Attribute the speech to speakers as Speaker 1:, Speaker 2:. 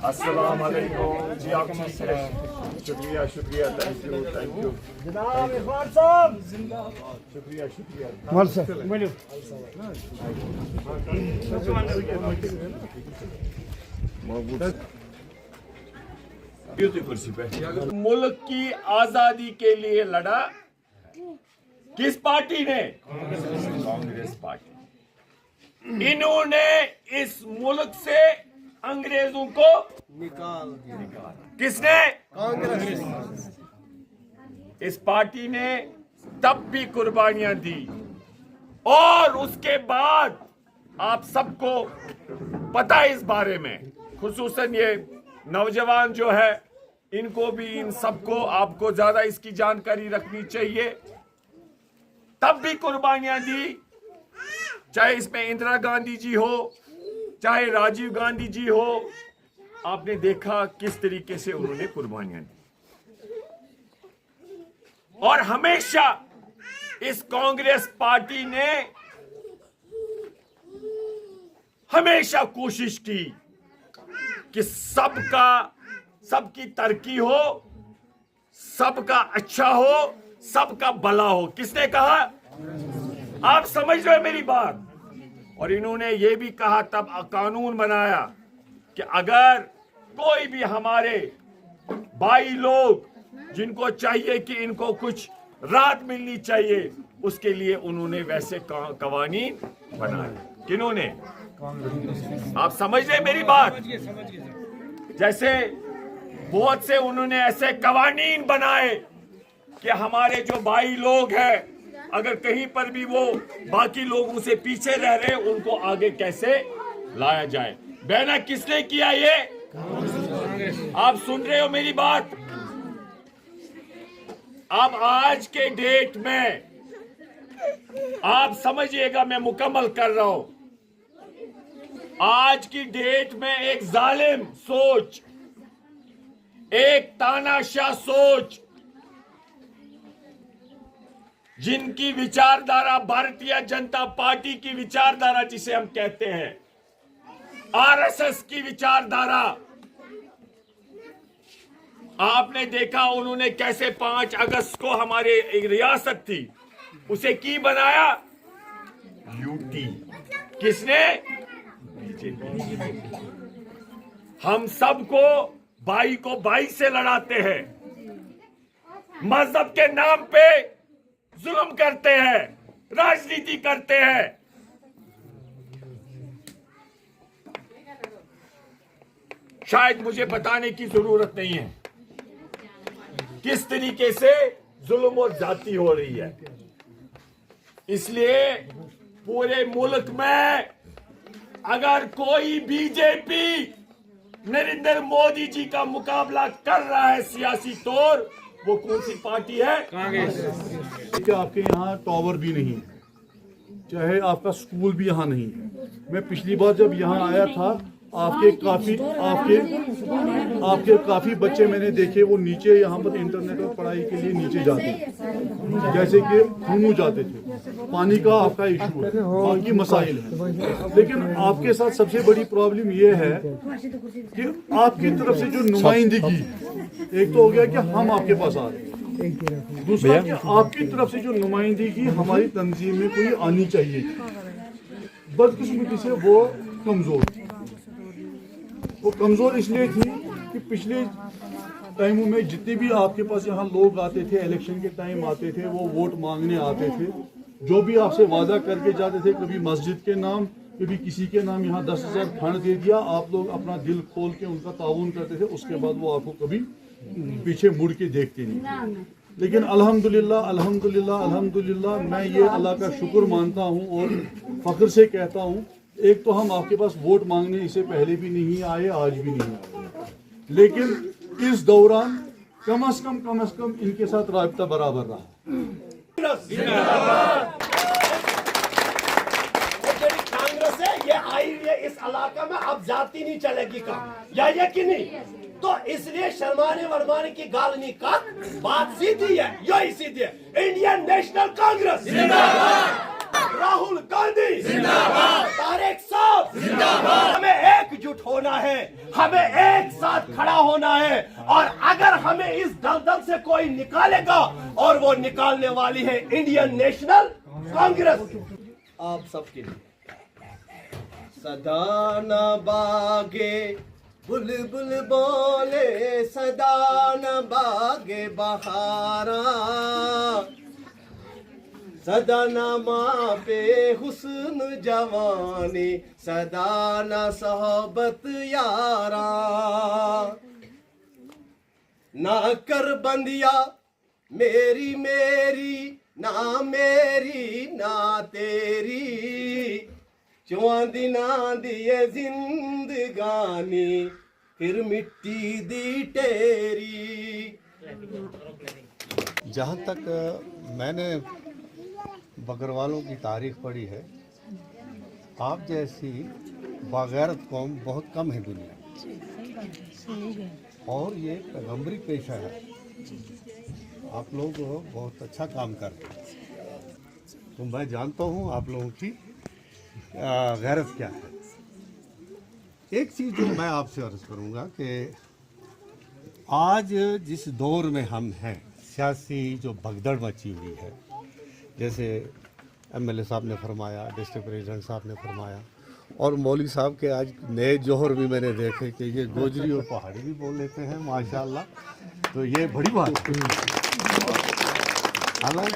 Speaker 1: अस्सलाम वालेकुम जी। आप ठीक है? शुक्रिया शुक्रिया, थैंक यू थैंक यू
Speaker 2: जनाब इरफान साहब,
Speaker 1: शुक्रिया शुक्रिया। कुर्सी पे। मुल्क की आजादी के लिए लड़ा किस पार्टी ने? कांग्रेस पार्टी। इन्होंने इस मुल्क से अंग्रेजों को निकाल दिया। किसने? कांग्रेस। इस पार्टी ने तब भी कुर्बानियां दी और उसके बाद आप सबको पता है इस बारे में, खुसूसन ये नौजवान जो है इनको भी, इन सबको आपको ज्यादा इसकी जानकारी रखनी चाहिए। तब भी कुर्बानियां दी, चाहे इसमें इंदिरा गांधी जी हो, चाहे राजीव गांधी जी हो। आपने देखा किस तरीके से उन्होंने कुर्बानियां दी। और हमेशा इस कांग्रेस पार्टी ने हमेशा कोशिश की कि सबकी तरक्की हो, सबका अच्छा हो, सबका भला हो। किसने कहा? आप समझ रहे हो मेरी बात? और इन्होंने ये भी कहा, तब कानून बनाया कि अगर कोई भी हमारे भाई लोग जिनको चाहिए कि इनको कुछ राहत मिलनी चाहिए, उसके लिए उन्होंने वैसे कवानीन बनाए। किन्होंने? आप समझ रहे मेरी बात? जैसे बहुत से उन्होंने ऐसे कवानीन बनाए कि हमारे जो भाई लोग हैं, अगर कहीं पर भी वो बाकी लोगों से पीछे रह रहे, उनको आगे कैसे लाया जाए। बहना किसने किया ये? आप सुन रहे हो मेरी बात? अब आज के डेट में आप समझिएगा, मैं मुकम्मल कर रहा हूं। आज की डेट में एक जालिम सोच, एक तानाशाह सोच, जिनकी विचारधारा भारतीय जनता पार्टी की विचारधारा, जिसे हम कहते हैं आरएसएस की विचारधारा। आपने देखा उन्होंने कैसे 5 अगस्त को हमारे एक रियासत थी, उसे की बनाया यूटी। किसने? बीजेपी। हम सबको भाई को भाई से लड़ाते हैं, मजहब के नाम पे जुल्म करते हैं, राजनीति करते हैं। शायद मुझे बताने की जरूरत नहीं है किस तरीके से जुल्म और जाति हो रही है। इसलिए पूरे मुल्क में अगर कोई बीजेपी नरेंद्र मोदी जी का मुकाबला कर रहा है सियासी तौर, वो कौन सी पार्टी है? कांग्रेस।
Speaker 3: आपके यहाँ टावर भी नहीं, चाहे आपका स्कूल भी यहाँ नहीं है। मैं पिछली बार जब यहाँ आया था, आपके काफी बच्चे मैंने देखे, वो नीचे यहाँ पर इंटरनेट और पढ़ाई के लिए नीचे जाते थे, जैसे कि खुमू जाते थे। पानी का आपका इशू है, बाकी मसाइल है। लेकिन आपके साथ सबसे बड़ी प्रॉब्लम ये है कि आपकी तरफ से जो नुमाइंदगी, एक तो हो गया कि हम आपके पास आ रहे हैं, दूसरा कि आपकी तरफ से जो नुमाइंदगी हमारी तंजीम में कोई आनी चाहिए, बदकिस्मती से वो कमजोर थी। वो कमजोर इसलिए थी कि पिछले टाइमों में जितने भी आपके पास यहाँ लोग आते थे, इलेक्शन के टाइम आते थे, वो वोट मांगने आते थे, जो भी आपसे वादा करके जाते थे, कभी मस्जिद के नाम, कभी किसी के नाम, यहाँ 10,000 फंड दे दिया, आप लोग अपना दिल खोल के उनका ताउन करते थे, उसके बाद वो आपको कभी पीछे मुड़ के देखते नहीं। लेकिन अल्हम्दुलिल्लाह अल्हम्दुलिल्लाह अल्हम्दुलिल्लाह, मैं ये अल्लाह का शुक्र मानता हूँ और फख्र से कहता हूँ, एक तो हम आपके पास वोट मांगने इससे पहले भी नहीं आए, आज भी नहीं आए, लेकिन इस दौरान कम से कम इनके साथ राब्ता बराबर रहा।
Speaker 2: कांग्रेस है ये आई है इस इलाके में, अब जाती नहीं चलेगी काम, या ये कि नहीं? तो इसलिए शर्माने वर्माने की गाल नहीं कर, बात सीधी है, यही सीधी है। इंडियन नेशनल कांग्रेस जिंदाबाद। राहुल गांधी जिंदाबाद, तारेक साहब जिंदाबाद। हमें एकजुट होना है, हमें एक साथ खड़ा होना है, और अगर हमें इस दलदल से कोई निकालेगा, और वो निकालने वाली है इंडियन नेशनल कांग्रेस। आप सबके लिए सदा न बागे बुलबुल बोले, सदा न बागे बहारा, सदा न मापे हुस्न जवानी, सदा न सोहबत यारा, ना कर बंदिया मेरी मेरी, ना मेरी ना तेरी, चौं दिना दिए जिंदगानी, फिर मिट्टी दी टेरी।
Speaker 4: जहाँ तक मैंने बकरवालों की तारीख पढ़ी है, आप जैसी बागैरत कौम बहुत कम है दुनिया में, और ये पैगंबरी पेशा है। आप लोग बहुत अच्छा काम करते हैं, तो मैं जानता हूँ आप लोगों की गैरत क्या है। एक चीज़ जो मैं आपसे अर्ज़ करूँगा कि आज जिस दौर में हम हैं, सियासी जो भगदड़ मची हुई है, जैसे एमएलए साहब ने फरमाया, डिस्ट्रिक्ट प्रेसिडेंट साहब ने फरमाया, और मौलवी साहब के आज नए जौहर भी मैंने देखे कि ये गोजरी और पहाड़ी भी बोल लेते हैं माशाल्लाह, तो ये बड़ी बात है। हालांकि